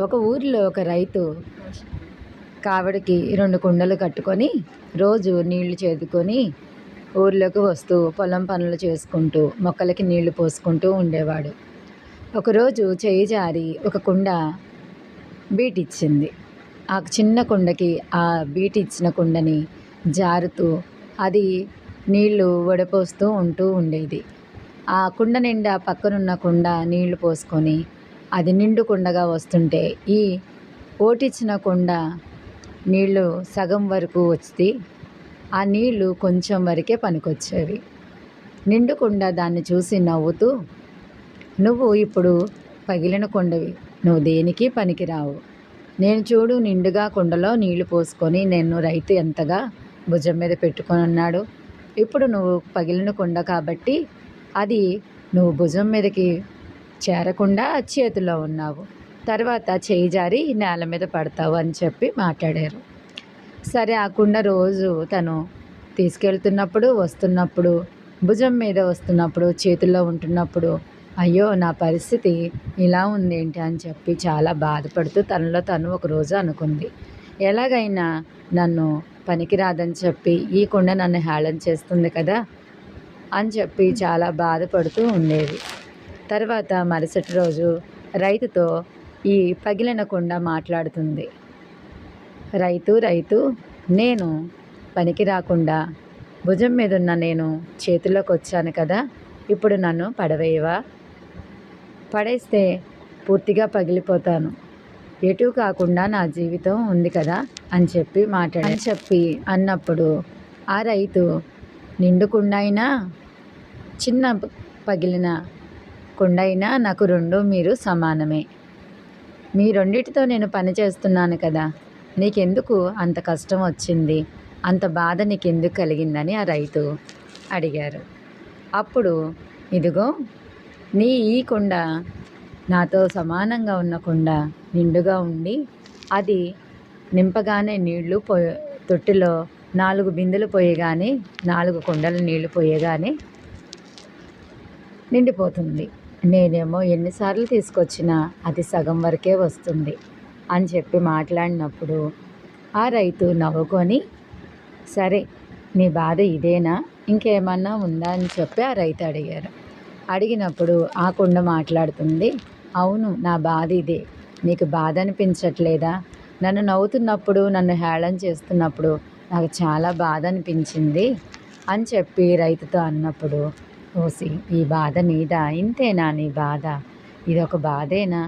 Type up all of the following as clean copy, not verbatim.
ఒక ఊరిలో ఒక రైతు కావడికి 2 కుండలు కట్టుకొని రోజు నీళ్లు చేదుకొని ఊర్లోకి వస్తూ పొలం పనులు చేసుకుంటూ మొక్కలకి నీళ్లు పోసుకుంటూ ఉండేవాడు. ఒకరోజు చేయి జారి ఒక కుండ బీటిచ్చింది. ఆ చిన్న కుండకి ఆ బీటిచ్చిన కుండని జారుతూ అది నీళ్లు వడపోస్తూ ఉండేది. ఆ కుండ నిండా పక్కనున్న కుండ నీళ్లు పోసుకొని అది నిండు కుండగా వస్తుంటే ఈ ఓటిచ్చిన కుండ నీళ్లు సగం వరకు వచ్చి ఆ నీళ్లు కొంచెం వరకే పనికొచ్చేవి. నిండు కుండ దాన్ని చూసి నవ్వుతూ, నువ్వు ఇప్పుడు పగిలిన కుండవి, నువ్వు దేనికి పనికిరావు. నేను చూడు నిండుగా కుండలో నీళ్లు పోసుకొని నేను రైతు ఎంతగా భుజం మీద పెట్టుకొని ఉన్నాడు. ఇప్పుడు నువ్వు పగిలిన కుండ కాబట్టి అది నువ్వు భుజం మీదకి చేరకుండా చేతిలో ఉన్నావు. తర్వాత చేయి జారి నేల మీద పడతావు అని చెప్పి మాట్లాడారు. సరే, ఆ కుండ రోజు తను తీసుకెళ్తున్నప్పుడు వస్తున్నప్పుడు భుజం మీద వస్తున్నప్పుడు చేతుల్లో ఉంటున్నప్పుడు అయ్యో నా పరిస్థితి ఇలా ఉందేంటి అని చెప్పి చాలా బాధపడుతూ తనలో తను ఒకరోజు అనుకుంది. ఎలాగైనా నన్ను పనికిరాదని చెప్పి ఈ కుండ నన్ను హేళన చేస్తుంది కదా అని చెప్పి చాలా బాధపడుతూ ఉండేది. తర్వాత మరుసటి రోజు రైతుతో ఈ పగిలిన కుండ మాట్లాడుతుంది. రైతు, నేను పనికి రాకుండా భుజం మీద ఉన్న నేను చేతిలోకి వచ్చాను కదా, ఇప్పుడు నన్ను పడవేయవా? పడేస్తే పూర్తిగా పగిలిపోతాను. ఎటు కాకుండా నా జీవితం ఉంది కదా అని చెప్పి అన్నప్పుడు ఆ రైతు, నిండు కుండ అయినా చిన్న పగిలిన కుండ అయినా నాకు రెండు మీరు సమానమే. మీ రెండిటితో నేను పని చేస్తున్నాను కదా, నీకెందుకు అంత కష్టం వచ్చింది, అంత బాధ నీకెందుకు కలిగిందని ఆ రైతు అడిగారు. అప్పుడు ఇదిగో నీ ఈ కుండ నాతో సమానంగా ఉన్న కుండ నిండుగా ఉండి అది నింపగానే నీళ్లు తొట్టిలో 4 బిందెలు పోయగానే 4 కుండల నీళ్లు పోయగానే నిండిపోతుంది. నేనేమో ఎన్నిసార్లు తీసుకొచ్చినా అది సగం వరకే వస్తుంది అని చెప్పి మాట్లాడినప్పుడు ఆ రైతు నవ్వుకొని, సరే నీ బాధ ఇదేనా, ఇంకేమన్నా ఉందా అని చెప్పి ఆ రైతు అడిగారు. అడిగినప్పుడు ఆ కుండ మాట్లాడుతుంది, అవును నా బాధ ఇదే, నీకు బాధ అనిపించట్లేదా? నన్ను నవ్వుతున్నప్పుడు నన్ను హేళన చేస్తున్నప్పుడు నాకు చాలా బాధ అనిపించింది అని చెప్పి రైతుతో అన్నప్పుడు, ఓసి ఈ బాధ నీదా, ఇంతేనా నీ బాధ, ఇదొక బాధేనా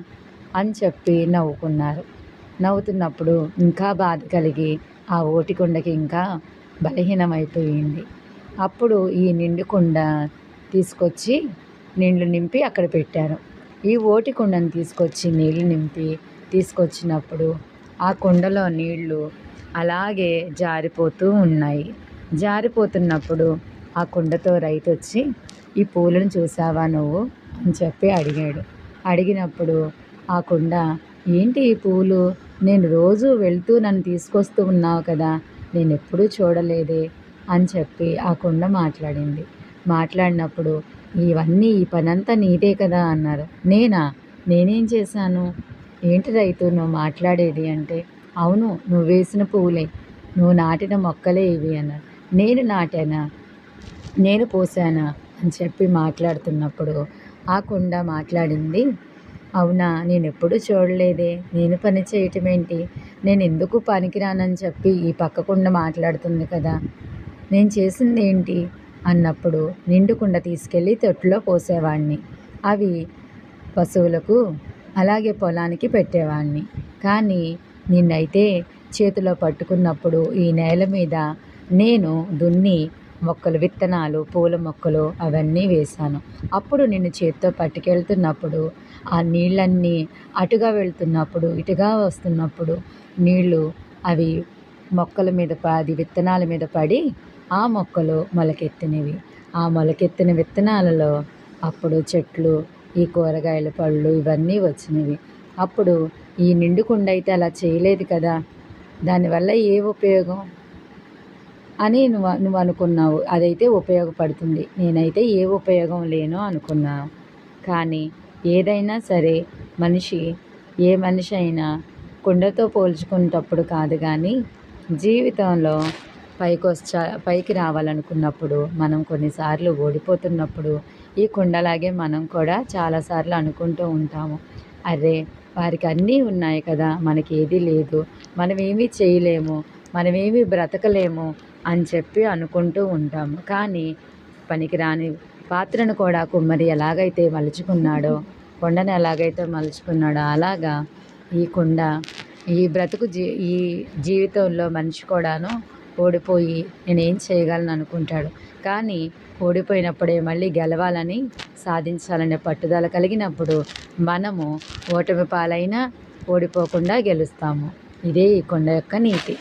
అని చెప్పి నవ్వుకున్నారు. నవ్వుతున్నప్పుడు ఇంకా బాధ కలిగి ఆ ఓటికుండకి ఇంకా బలహీనమైపోయింది. అప్పుడు ఈ నిండు కుండ తీసుకొచ్చి నీళ్లు నింపి అక్కడ పెట్టారు. ఈ ఓటి కుండను తీసుకొచ్చి నీళ్లు నింపి తీసుకొచ్చినప్పుడు ఆ కుండలో నీళ్లు అలాగే జారిపోతూ ఉన్నాయి. జారిపోతున్నప్పుడు ఆ కుండతో రైతు వచ్చి, ఈ పూలను చూసావా నువ్వు అని చెప్పి అడిగాడు. అడిగినప్పుడు ఆ కుండ, ఏంటి ఈ పూలు, నేను రోజు వెళ్తూ నన్ను తీసుకొస్తూ ఉన్నావు కదా, నేను ఎప్పుడూ చూడలేదే అని చెప్పి ఆ కుండ మాట్లాడింది. మాట్లాడినప్పుడు ఇవన్నీ ఈ పనంతా నీదే కదా అన్నారు. నేనేం చేశాను, ఏంటి రైతు నువ్వు మాట్లాడేది అంటే, అవును నువ్వు వేసిన పువ్వులే, నువ్వు నాటిన మొక్కలే ఇవి అన్నారు. నేను నాటానా, నేను పోసానా అని చెప్పి మాట్లాడుతున్నప్పుడు ఆ కుండ మాట్లాడింది, అవునా నేను ఎప్పుడూ చూడలేదే, నేను పని చేయటం ఏంటి, నేను ఎందుకు పనికిరానని చెప్పి ఈ పక్క కుండ మాట్లాడుతుంది కదా, నేను చేసింది ఏంటి అన్నప్పుడు నిండు కుండ తీసుకెళ్ళి తొట్టులో పోసేవాడిని, అవి పశువులకు అలాగే పొలానికి పెట్టేవాడిని. కానీ నిన్నైతే చేతిలో పట్టుకున్నప్పుడు ఈ నేల మీద నేను దున్ని మొక్కలు, విత్తనాలు, పూల మొక్కలు అవన్నీ వేశాను. అప్పుడు నిన్ను చేత్తో పట్టుకెళ్తున్నప్పుడు ఆ నీళ్ళన్నీ అటుగా వెళ్తున్నప్పుడు ఇటుగా వస్తున్నప్పుడు నీళ్ళు అవి మొక్కల మీద పడి విత్తనాల మీద పడి ఆ మొక్కలు మొలకెత్తినవి. ఆ మొలకెత్తిన విత్తనాలలో అప్పుడు చెట్లు, ఈ కూరగాయల పళ్ళు ఇవన్నీ వచ్చినవి. అప్పుడు ఈ నిండు కుండ అయితే అలా చేయలేదు కదా, దానివల్ల ఏ ఉపయోగం అని నువ్వు అనుకున్నావు, అదైతే ఉపయోగపడుతుంది, నేనైతే ఏ ఉపయోగం లేను అనుకున్నాను. కానీ ఏదైనా సరే మనిషి ఏ మనిషి అయినా కుండతో పోల్చుకునేటప్పుడు కాదు కానీ జీవితంలో పైకి రావాలనుకున్నప్పుడు మనం కొన్నిసార్లు ఓడిపోతున్నప్పుడు ఈ కుండలాగే మనం కూడా చాలాసార్లు అనుకుంటూ ఉంటాము, అరే వారికి అన్నీ ఉన్నాయి కదా, మనకి ఏదీ లేదు, మనమేమీ చేయలేము, మనమేమీ బ్రతకలేము అని చెప్పి అనుకుంటూ ఉంటాము. కానీ పనికిరాని పాత్రను కూడా కుమ్మరి ఎలాగైతే మలుచుకున్నాడో, కొండను ఎలాగైతే మలుచుకున్నాడో అలాగా ఈ కుండ ఈ బ్రతుకు ఈ జీవితంలో మనిషి కూడాను ఓడిపోయి నేనేం చేయగలను అనుకుంటాడు. కానీ ఓడిపోయినప్పుడే మళ్ళీ గెలవాలని, సాధించాలనే పట్టుదల కలిగినప్పుడు మనము ఓటమి పాలైనా ఓడిపోకుండా గెలుస్తాము. ఇదే ఈ కొండ యొక్క నీతి.